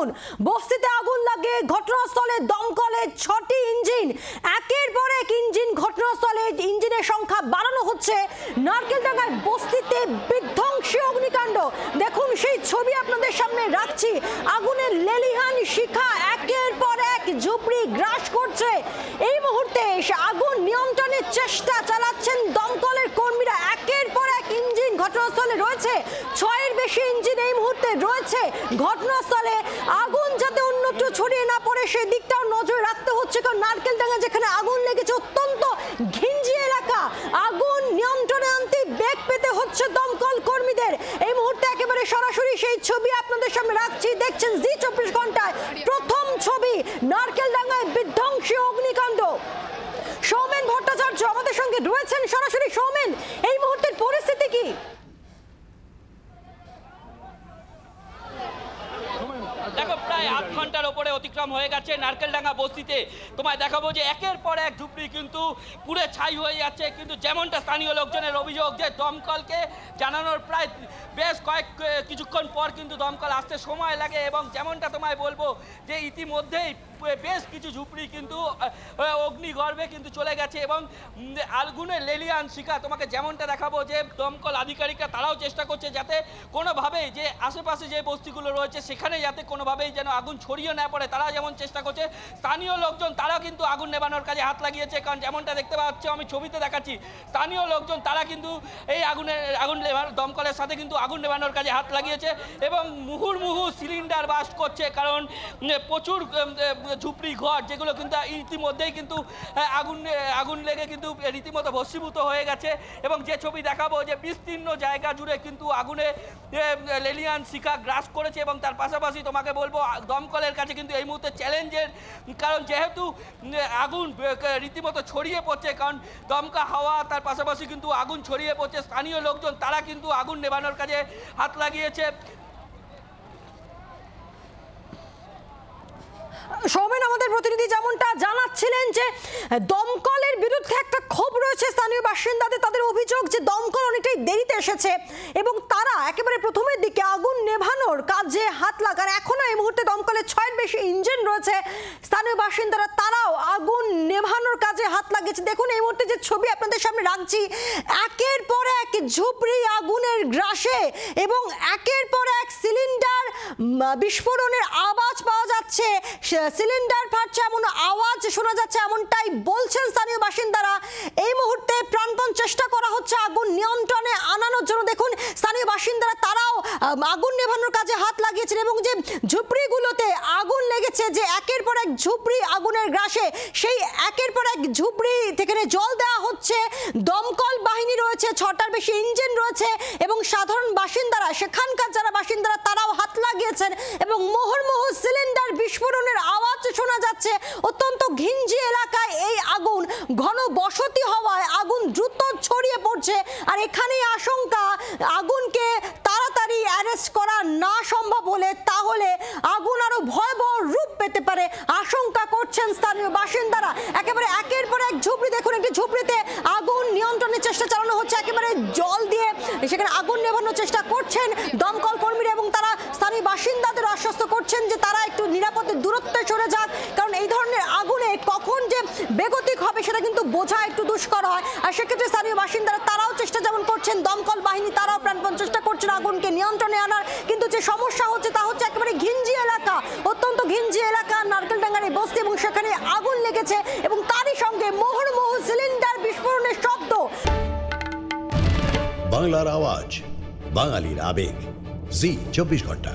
আগুন, বস্তিতে আগুন লাগে, ঘটনাস্থলে দমকলে 6টি ইঞ্জিন, একের পর এক ইঞ্জিন ঘটনাস্থলে, ইঞ্জিনের সংখ্যা বাড়ানো হচ্ছে। নারকেলডাঙ্গার বস্তিতে বিধ্বংসী অগ্নিকাণ্ড, দেখুন সেই ছবি আপনাদের সামনে রাখছি। আগুনের লেলিহান শিখা একের পর এক ঝুপড়ি গ্রাস করছে। এই মুহূর্তে আগুন নিয়ন্ত্রণের চেষ্টা চালাচ্ছেন দমকলের কর্মীরা। একের পর এক ইঞ্জিন ঘটনাস্থলে রয়েছে, 6-এর বেশি ইঞ্জিন এই মুহূর্তে রয়েছে ঘটনাস্থলে। আগুন যাতে অন্যত্র ছড়িয়ে না পড়ে সেই দিকটাও নজর রাখতে হচ্ছে, কারণ নারকেলডাঙ্গা যেখানে আগুন লেগেছে অত্যন্ত ঘিঞ্জি এলাকা। আগুন নিয়ন্ত্রণে আনতে বেগ পেতে হচ্ছে দমকল কর্মীদের। এই মুহূর্তে একেবারে সরাসরি সেই ছবি আপনাদের সামনে রাখছি। দেখছেন জি 24 ঘন্টায় প্রথম ছবি, নারকেলডাঙ্গায় বিধ্বংসী অগ্নিকাণ্ড। সৌমেন ভট্টাচার্য আমাদের সঙ্গে রয়েছেন সরাসরি। সৌমেন, এই মুহূর্তের পরিস্থিতি কি? দেখো, প্রায় 8 ঘন্টার ওপরে অতিক্রম হয়ে গেছে নারকেলডাঙ্গা বস্তিতে। তোমায় দেখাবো যে একের পর এক ঝুপড়ি কিন্তু পুড়ে ছাই হয়ে যাচ্ছে। কিন্তু যেমনটা স্থানীয় লোকজনের অভিযোগ যে দমকলকে জানানোর প্রায় বেশ কিছুক্ষণ পর কিন্তু দমকল আসতে সময় লাগে, এবং যেমনটা তোমায় বলবো যে ইতিমধ্যেই বেশ কিছু ঝুপড়ি কিন্তু অগ্নিগর্ভে কিন্তু চলে গেছে, এবং আগুনের লেলিয়ান শিখা তোমাকে যেমনটা দেখাবো যে দমকল আধিকারিকরা তারাও চেষ্টা করছে যাতে কোনোভাবেই যে আশেপাশে যে বস্তিগুলো রয়েছে সেখানে যাতে কোনোভাবেই যেন আগুন ছড়িয়ে না পড়ে, তারা যেমন চেষ্টা করছে। স্থানীয় লোকজন তারা কিন্তু আগুন নেভানোর কাজে হাত লাগিয়েছে, কারণ যেমনটা দেখতে পাচ্ছি আমি ছবিতে দেখাচ্ছি, স্থানীয় লোকজন তারা কিন্তু এই আগুন দমকলের সাথে কিন্তু আগুন নেভানোর কাজে হাত লাগিয়েছে, এবং মুহুর্মুহু সিলিন্ডার বাস্ট করছে, কারণ প্রচুর ঝুপড়ি ঘর যেগুলো কিন্তু ইতিমধ্যেই কিন্তু আগুন লেগে কিন্তু রীতিমতো ভস্মীভূত হয়ে গেছে। এবং যে ছবি দেখাবো যে বিস্তীর্ণ জায়গা জুড়ে কিন্তু আগুনে লেলিয়ান শিখা গ্রাস করেছে, এবং তার পাশাপাশি তোমাকে বলবো দমকলের কাছে কিন্তু এই মুহূর্তে চ্যালেঞ্জের, কারণ যেহেতু আগুন রীতিমতো ছড়িয়ে পড়ছে, কারণ দমকা হাওয়া তার পাশাপাশি কিন্তু আগুন ছড়িয়ে পড়ছে। স্থানীয় লোকজন তারা কিন্তু আগুন নেভানোর কাজে হাত লাগিয়েছে। সৌমেন, আমাদের প্রতিনিধি যেমনটা জানাচ্ছিলেন যে দমকলের বিরুদ্ধে একটা ক্ষোভ রয়েছে স্থানীয় বাসিন্দাদের। তাদের অভিযোগ যে দমকল অনেকটাই দেরিতে এসেছে এবং তারা একেবারে প্রথমের দিকে আগুন নেভানোর কাজে হাত লাগান। এখনো এই মুহূর্তে দমকলে 6-এর বেশি ইঞ্জিন রয়েছে। স্থানীয় বাসিন্দারা তারাও আগুন নেভানোর কাজে হাত লাগিয়েছে। দেখুন এই মুহূর্তে যে ছবি আপনাদের সামনে রাখছি, একের পর এক ঝুপড়ি আগুনের গ্রাসে, এবং একের পর এক সিলিন্ডার বিস্ফোরণের আওয়াজ পাওয়া যাচ্ছে। সিলিন্ডার ফাটছে এমন আওয়াজ শোনা যাচ্ছে, এমনটাই বলছেন স্থানীয় বাসিন্দারা। এই মুহূর্তে প্রাণপণ চেষ্টা করা হচ্ছে আগুন নিয়ন্ত্রণে আনানোর জন্য। দেখুন স্থানীয় বাসিন্দারা তারাও আগুন নেভানোর কাজে হাত লাগিয়েছেন, এবং যে ঝুপড়িগুলোতে আগুন লেগেছে, যে একের পর এক ঝুপড়ি আগুনের গ্রাসে, সেই একের পর এক ঝুপড়ি থেকে জল দেওয়া হচ্ছে। দমকল বাহিনী রয়েছে, 6টার বেশি ইঞ্জিন রয়েছে, এবং সাধারণ বাসিন্দারা, সেখানকার যারা বাসিন্দারা তারাও হাত লাগিয়েছেন, এবং মুহুর্মুহু সিলিন্ডার বিস্ফোরণের আওয়াজ শোনা যাচ্ছে। অত্যন্ত ঘিঞ্জি এলাকায় এই আগুন, ঘন বসতি হওয়ায় আগুন দ্রুত ছড়িয়ে পড়ছে। আর এখানেই আশঙ্কা আগুনকে তাড়াতাড়ি অ্যারেস্ট করা না সম্ভব হলে তাহলে আগুন আরো ভয়াবহ রূপ পেতে পারে আশঙ্কা করছেন স্থানীয় বাসিন্দারা। একেবারে একের পর এক ঝুপড়ি, দেখুন একটি ঝুপড়িতে আগুন নিয়ন্ত্রণের চেষ্টা চালানো হচ্ছে, একেবারে জল দিয়ে সেখানে আগুন নেভানোর চেষ্টা করছেন দমকল কর্মীরা, এবং তারা স্থানীয় বাসিন্দাদের আশ্বস্ত করছেন যে তারা একটু নিরাপদে দূরত্বে সরে যাক, কারণ এই ধরনের আগুনে কখন যে বেগতিক হবে সেটা কিন্তু বোঝা একটু দুষ্কর হয়। আর সেক্ষেত্রে স্থানীয় বাসিন্দারা তারাও চেষ্টা যেমন করছেন, দমকল বাহিনী তারাও প্রাণপণ চেষ্টা করছেন আগুনকে নিয়ন্ত্রণে আনার। কিন্তু যে সমস্যা হচ্ছে তা হচ্ছে একেবারে ঘিঞ্জি এলাকা, অত্যন্ত ঘিঞ্জি এলাকা নারকেলডাঙ্গার এই বস্তি, এবং সেখানে আগুন লেগেছে, এবং তারই সঙ্গে মুহুর্মুহু সিলিন্ডার বিস্ফোরণের শব্দ। বাংলার আওয়াজ, বাঙালির আবেগ, জি 24 ঘন্টা।